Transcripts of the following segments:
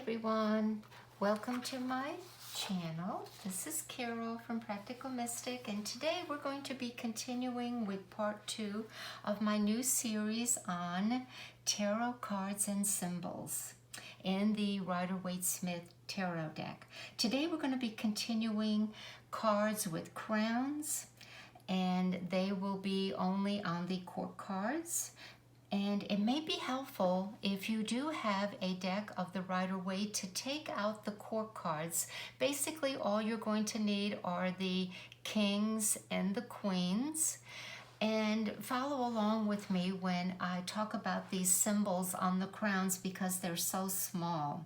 everyone, welcome to my channel. This is Carol from Practical Mystic, and today we're going to be continuing with part 2 of my new series on tarot cards and symbols in the Rider-Waite-Smith tarot deck. Today we're going to be continuing cards with crowns, and they will be only on the court cards. And it may be helpful if you do have a deck of the Rider-Waite to take out the court cards. Basically, all you're going to need are the kings and the queens. And follow along with me when I talk about these symbols on the crowns because they're so small.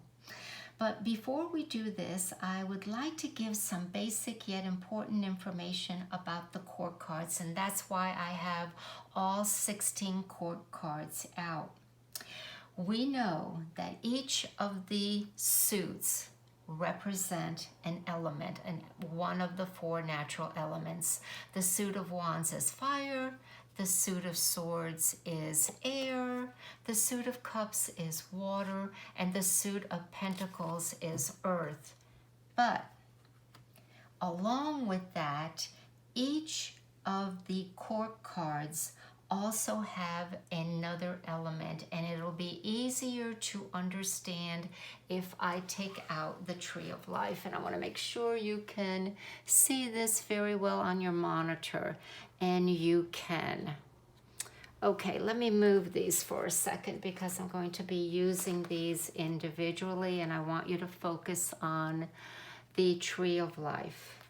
But before we do this, I would like to give some basic yet important information about the court cards, and that's why I have all 16 court cards out. We know that each of the suits represent an element, and one of the 4 natural elements. The suit of wands is fire, the suit of swords is air, the suit of cups is water, and the suit of pentacles is earth. But along with that, each of the court cards also have another element, and it'll be easier to understand if I take out the Tree of Life. And I want to make sure you can see this very well on your monitor, and you can. Okay, let me move these for a second because I'm going to be using these individually, and I want you to focus on the Tree of Life.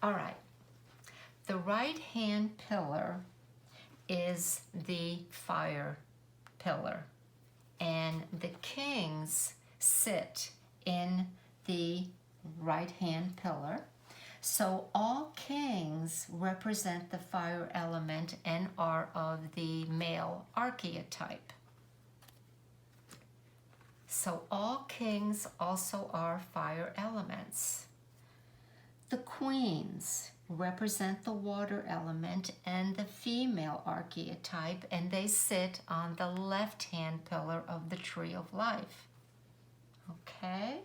All right, the right hand pillar is the fire pillar, and the kings sit in the right hand pillar. So all kings represent the fire element and are of the male archetype. So all kings also are fire elements. The queens represent the water element and the female archetype, and they sit on the left-hand pillar of the Tree of Life. Okay?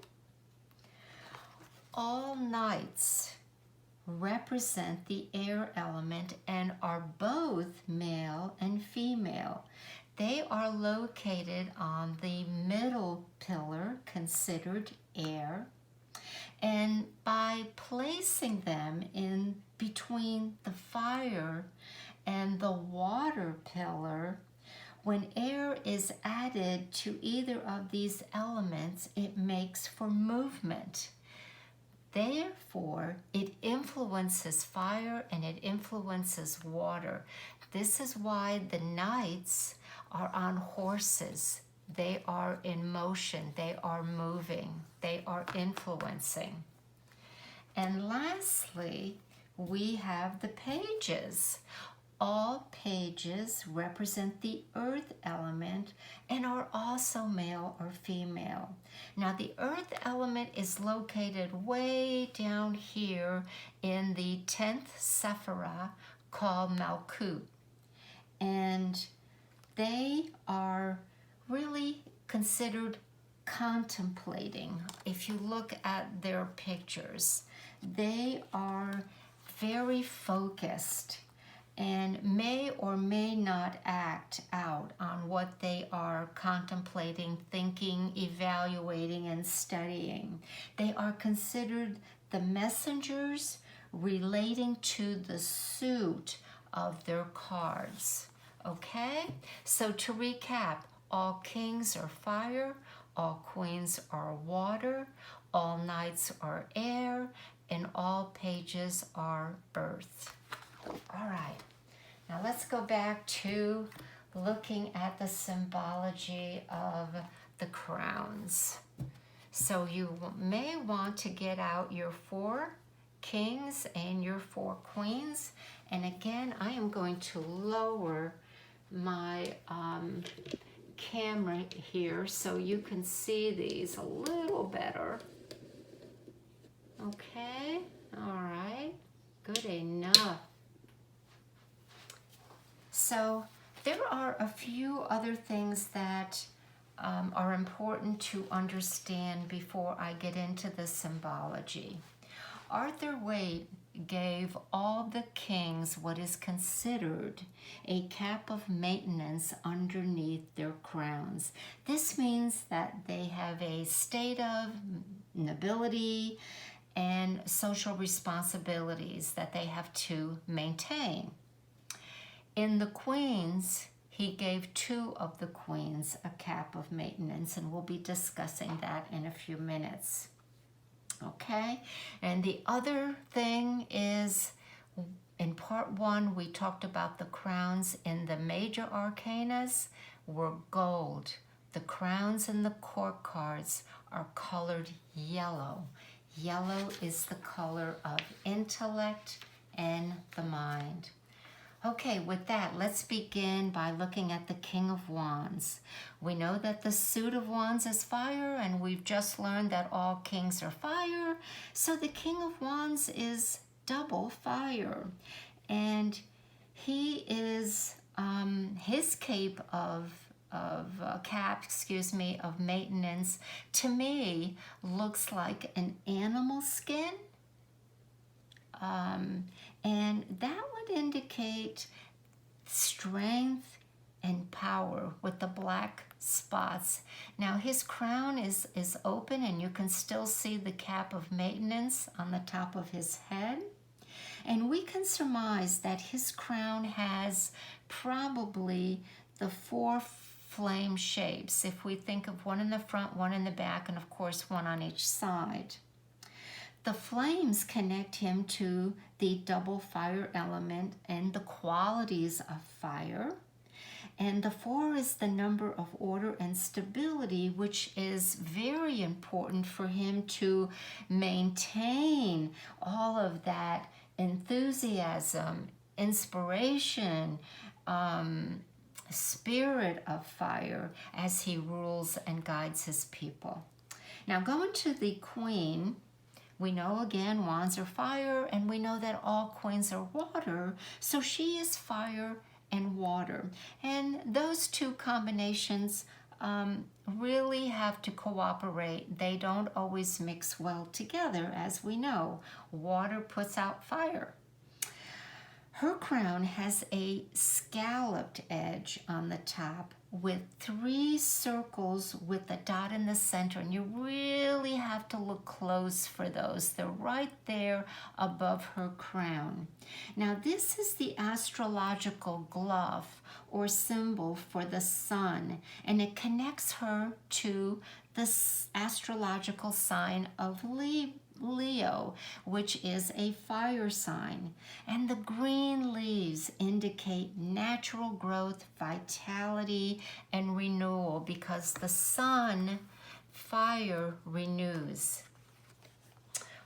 All knights represent the air element and are both male and female. They are located on the middle pillar, considered air. And by placing them in between the fire and the water pillar, when air is added to either of these elements, it makes for movement. Therefore, it influences fire and it influences water. This is why the knights are on horses. They are in motion, they are moving, they are influencing. And lastly, we have the pages. All pages represent the earth element and are also male or female. Now, the earth element is located way down here in the 10th Sephirah called Malkut. And they are really considered contemplating. If you look at their pictures, they are very focused and may or may not act out on what they are contemplating, thinking, evaluating, and studying. They are considered the messengers relating to the suit of their cards. Okay? So to recap, all kings are fire, all queens are water, all knights are air, and all pages are earth. All right, now let's go back to looking at the symbology of the crowns. So you may want to get out your 4 kings and your 4 queens. And again, I am going to lower my camera here so you can see these a little better. Okay, all right, good enough. So there are a few other things that are important to understand before I get into the symbology. Arthur Waite gave all the kings what is considered a cap of maintenance underneath their crowns. This means that they have a state of nobility and social responsibilities that they have to maintain. In the queens, he gave 2 of the queens a cap of maintenance, and we'll be discussing that in a few minutes. Okay, and the other thing is, in part 1, we talked about the crowns in the major arcanas were gold. The crowns in the court cards are colored yellow. Yellow is the color of intellect and the mind. Okay, with that, let's begin by looking at the King of Wands. We know that the suit of Wands is fire, and we've just learned that all kings are fire. So the King of Wands is double fire. And he is, his cape of maintenance, to me, looks like an animal skin. And that would indicate strength and power with the black spots. Now his crown is open, and you can still see the cap of maintenance on the top of his head. And we can surmise that his crown has probably the 4 flame shapes, if we think of one in the front, one in the back, and of course one on each side. The flames connect him to the double fire element and the qualities of fire. And the 4 is the number of order and stability, which is very important for him to maintain all of that enthusiasm, inspiration, spirit of fire as he rules and guides his people. Now going to the Queen, we know again wands are fire, and we know that all queens are water, so she is fire and water. And those 2 combinations really have to cooperate. They don't always mix well together, as we know. Water puts out fire. Her crown has a scalloped edge on the top with 3 circles with a dot in the center, and you really have to look close for those. They're right there above her crown. Now this is the astrological glove or symbol for the sun, and it connects her to the astrological sign of Leo, which is a fire sign. And the green leaves indicate natural growth, vitality, and renewal, because the sun, fire, renews.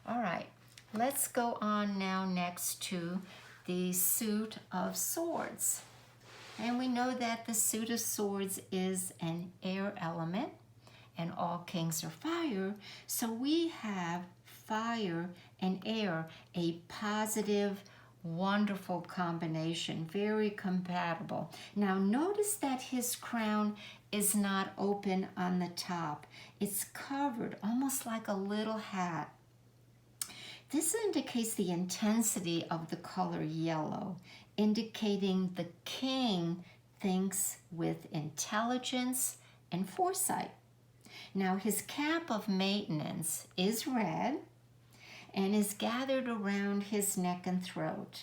All right, let's go on now next to the suit of swords. And we know that the suit of swords is an air element, and all kings are fire, so we have fire and air, a positive, wonderful combination, very compatible. Now notice that his crown is not open on the top. It's covered almost like a little hat. This indicates the intensity of the color yellow, indicating the king thinks with intelligence and foresight. Now his cap of maintenance is red and is gathered around his neck and throat.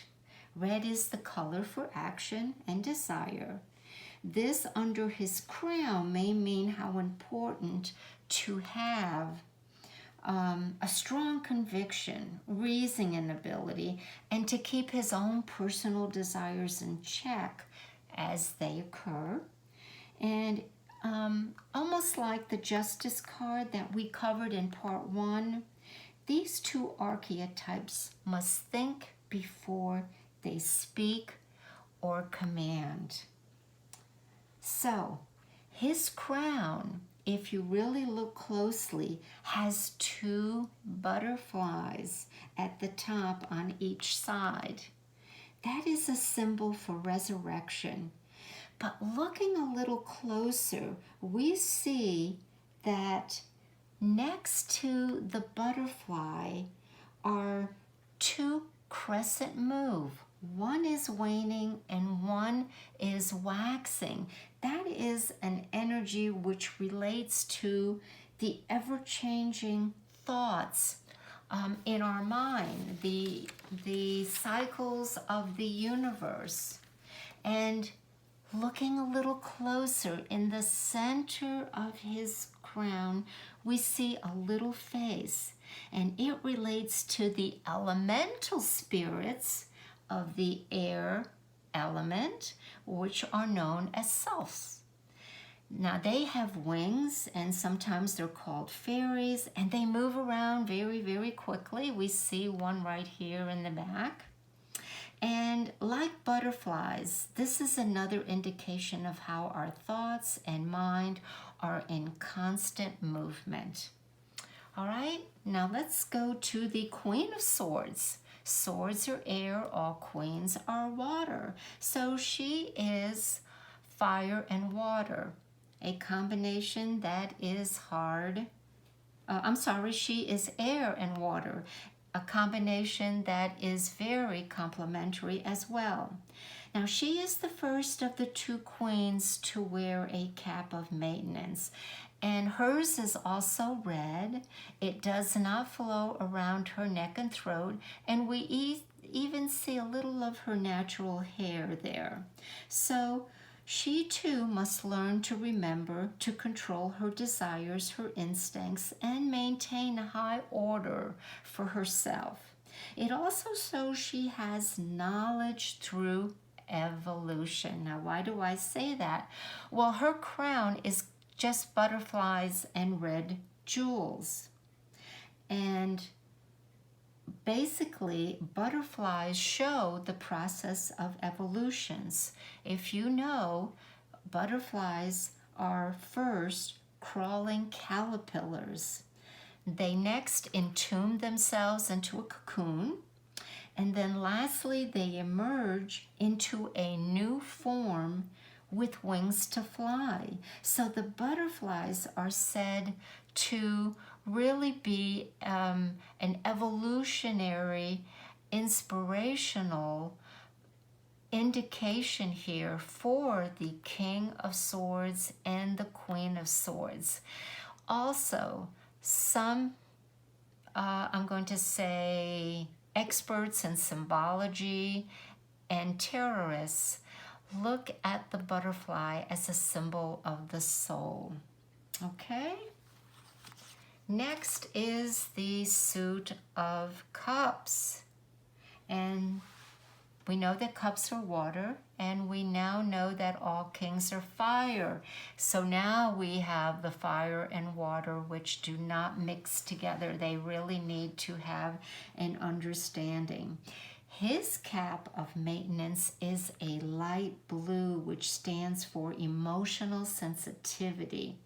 Red is the color for action and desire. This under his crown may mean how important to have a strong conviction, reasoning ability, and to keep his own personal desires in check as they occur. And almost like the Justice card that we covered in part 1, these 2 archetypes must think before they speak or command. So, his crown, if you really look closely, has 2 butterflies at the top on each side. That is a symbol for resurrection. But looking a little closer, we see that next to the butterfly are two crescent moon. One is waning and one is waxing. That is an energy which relates to the ever-changing thoughts in our mind, the cycles of the universe. And looking a little closer, in the center of his crown, we see a little face, and it relates to the elemental spirits of the air element, which are known as selves. Now they have wings, and sometimes they're called fairies, and they move around very, very quickly. We see one right here in the back. And like butterflies, this is another indication of how our thoughts and mind are in constant movement. All right, now let's go to the Queen of Swords. Swords are air, all queens are water. So she is fire and water, a combination that is hard. She is air and water, a combination that is very complementary as well. Now, she is the first of the two queens to wear a cap of maintenance, and hers is also red. It does not flow around her neck and throat, and we even see a little of her natural hair there. So she too must learn to remember to control her desires, her instincts, and maintain a high order for herself. It also shows she has knowledge through evolution. Now, why do I say that? Well, her crown is just butterflies and red jewels. And basically, butterflies show the process of evolutions. If you know, butterflies are first crawling caterpillars. They next entomb themselves into a cocoon, and then lastly, they emerge into a new form with wings to fly. So the butterflies are said to really be an evolutionary, inspirational indication here for the King of Swords and the Queen of Swords. Also, some, I'm going to say, experts in symbology and terrorists look at the butterfly as a symbol of the soul. Okay? Next is the Suit of Cups. And we know that cups are water, and we now know that all kings are fire. So now we have the fire and water, which do not mix together. They really need to have an understanding. His cap of maintenance is a light blue, which stands for emotional sensitivity.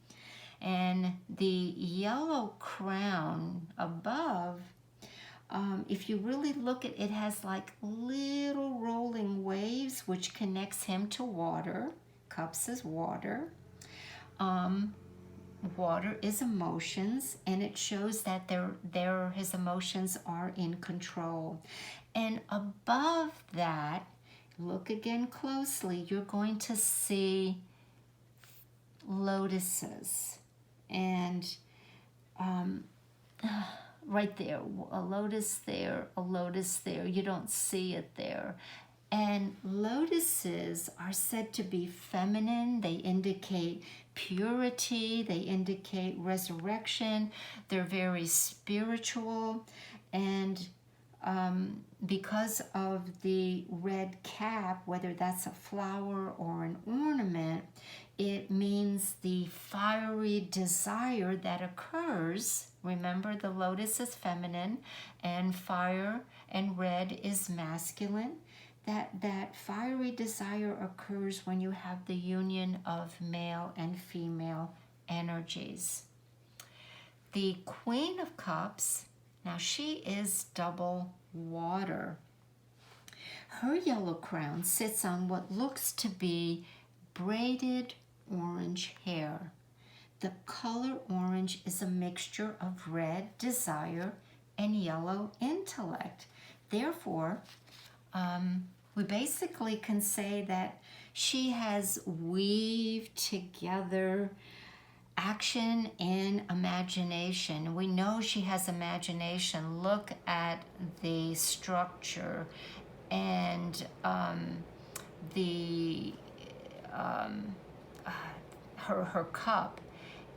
And the yellow crown above, if you really look at it, it has like little rolling waves, which connects him to water. Cups is water. Water is emotions, and it shows that his emotions are in control. And above that, look again closely, you're going to see lotuses. And right there, a lotus there, a lotus there. You don't see it there. And lotuses are said to be feminine. They indicate purity. They indicate resurrection. They're very spiritual. And because of the red cap, whether that's a flower or an ornament, it means the fiery desire that occurs. Remember, the lotus is feminine, and fire and red is masculine. That fiery desire occurs when you have the union of male and female energies. The Queen of Cups, now she is double water. Her yellow crown sits on what looks to be braided orange hair. The color orange is a mixture of red, desire, and yellow, intellect. Therefore, we basically can say that she has weaved together action and imagination. We know she has imagination. Look at the structure and her cup.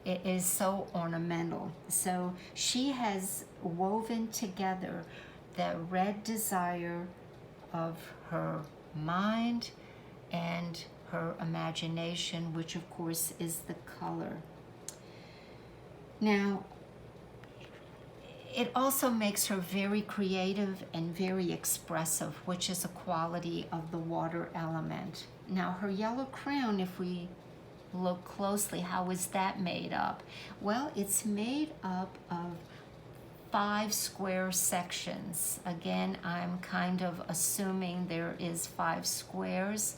It is so ornamental. So she has woven together the red desire of her mind and her imagination, which of course is the color. Now, it also makes her very creative and very expressive, which is a quality of the water element. Now, her yellow crown, if we look closely, how is that made up? Well, it's made up of 5 square sections. Again, I'm kind of assuming there is 5 squares.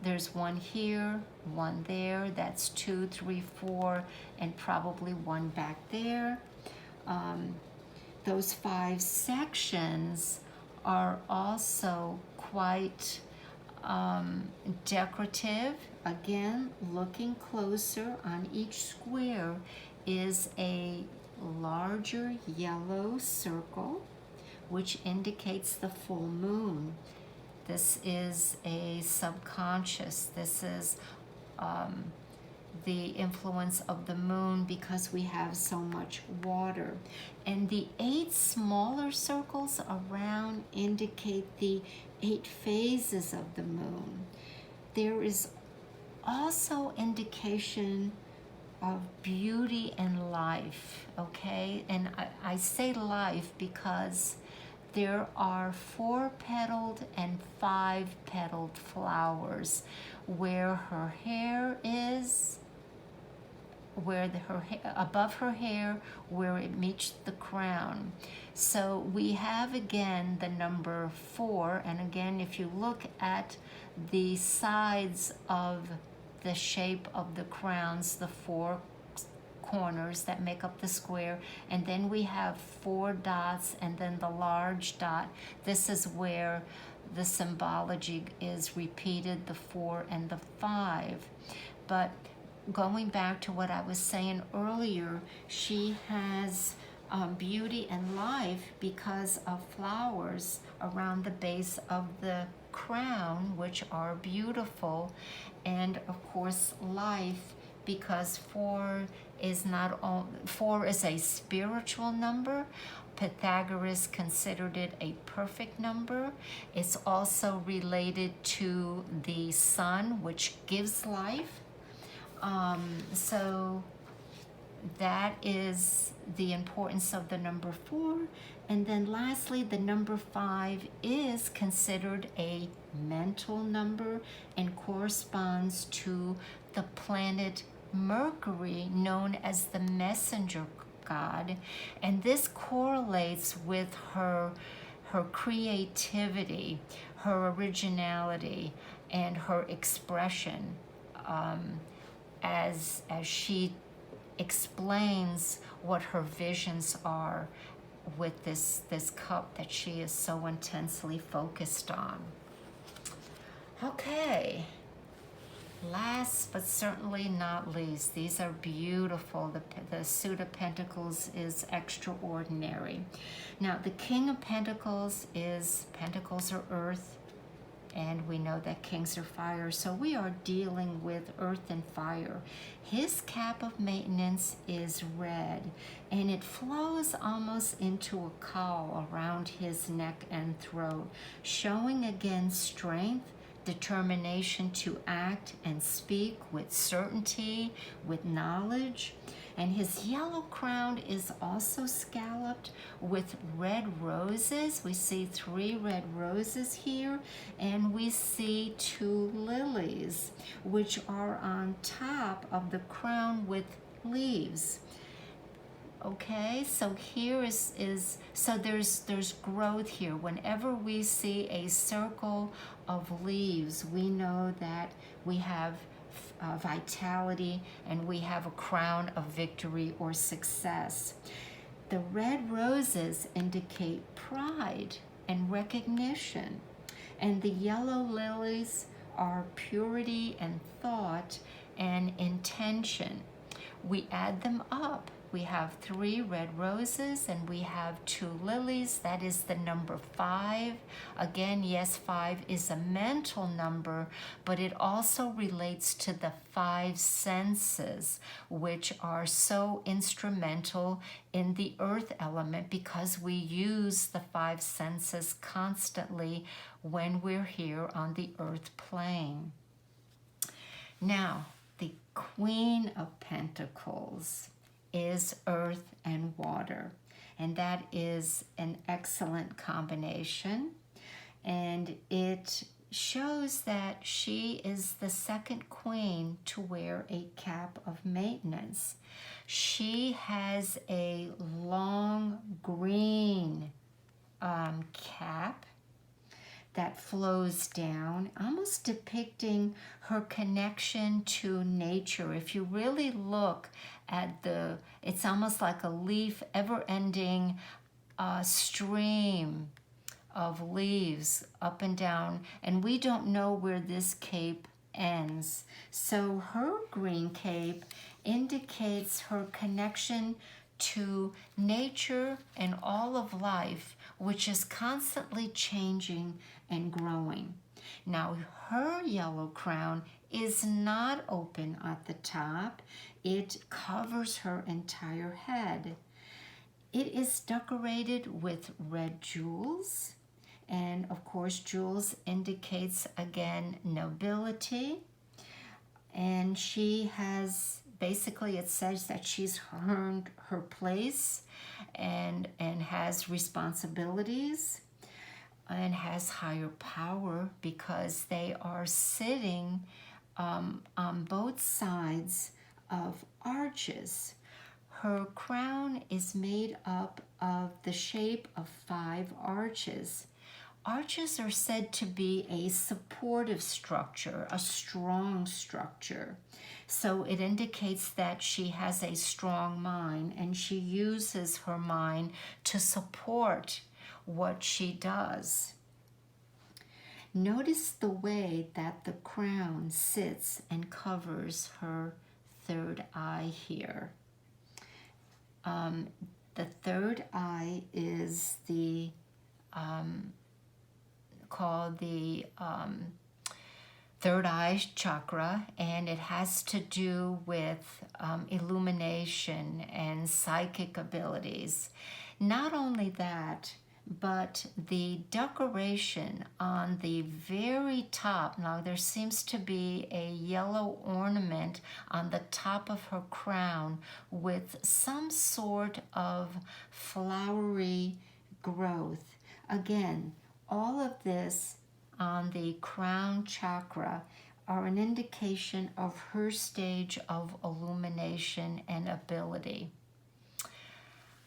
There's one here, one there, that's 2, 3, 4, and probably one back there. Those 5 sections are also quite decorative. Again, looking closer on each square is a larger yellow circle, which indicates the full moon. This is a subconscious. This is the influence of the moon because we have so much water. And the 8 smaller circles around indicate the 8 phases of the moon. There is also indication of beauty and life, okay? And I say life because there are 4-petaled and 5-petaled flowers where her hair is, above her hair, where it meets the crown. So we have again the number 4, and again, if you look at the sides of the shape of the crowns, the 4 corners that make up the square, and then we have 4 dots and then the large dot. This is where the symbology is repeated, the 4 and the 5. But going back to what I was saying earlier, she has beauty and life because of flowers around the base of the crown, which are beautiful, and of course life because 4 is a spiritual number. Pythagoras considered it a perfect number. It's also related to the sun, which gives life. So that is the importance of the number 4. And then lastly, the number 5 is considered a mental number and corresponds to the planet Mercury, known as the messenger god. And this correlates with her creativity, her originality, and her expression as she explains what her visions are with this cup that she is so intensely focused on. Okay, last but certainly not least, these are beautiful. The Suit of Pentacles is extraordinary. Now, the King of Pentacles are earth, and we know that kings are fire, so we are dealing with earth and fire. His cap of maintenance is red, and it flows almost into a cowl around his neck and throat, showing again strength, determination to act and speak with certainty, with knowledge. And his yellow crown is also scalloped with red roses. We see 3 red roses here, and we see 2 lilies, which are on top of the crown with leaves. Okay, so here so there's growth here. Whenever we see a circle of leaves, we know that we have vitality and we have a crown of victory or success. The red roses indicate pride and recognition, and the yellow lilies are purity and thought and intention. We add them up. We have 3 red roses and we have 2 lilies. That is the number 5. Again, yes, 5 is a mental number, but it also relates to the 5 senses, which are so instrumental in the earth element because we use the 5 senses constantly when we're here on the earth plane. Now, the Queen of Pentacles is earth and water, and that is an excellent combination, and it shows that she is the second queen to wear a cap of maintenance. She has a long green cap that flows down, almost depicting her connection to nature. If you really look at it's almost like a leaf, ever-ending stream of leaves up and down, and we don't know where this cape ends. So her green cape indicates her connection to nature and all of life, which is constantly changing and growing. Now, her yellow crown is not open at the top. It covers her entire head. It is decorated with red jewels, and of course, jewels indicates again nobility. And she has, basically it says that she's earned her place and has responsibilities and has higher power because they are sitting on both sides of arches. Her crown is made up of the shape of 5 arches. Arches are said to be a supportive structure, a strong structure. So it indicates that she has a strong mind and she uses her mind to support what she does. Notice the way that the crown sits and covers her third eye here. The third eye is called the third eye chakra, and it has to do with illumination and psychic abilities. Not only that, but the decoration on the very top, now there seems to be a yellow ornament on the top of her crown with some sort of flowery growth. Again, all of this on the crown chakra are an indication of her stage of illumination and ability.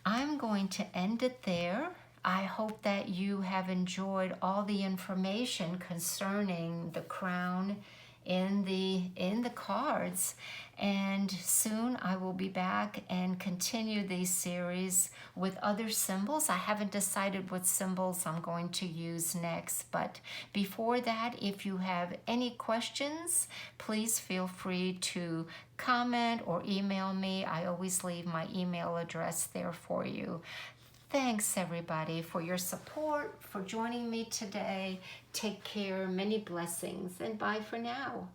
I'm going to end it there. I hope that you have enjoyed all the information concerning the crown in the cards, and soon I will be back and continue these series with other symbols. I haven't decided what symbols I'm going to use next, but before that, if you have any questions, please feel free to comment or email me. I always leave my email address there for you. Thanks, everybody, for your support, for joining me today. Take care, many blessings, and bye for now.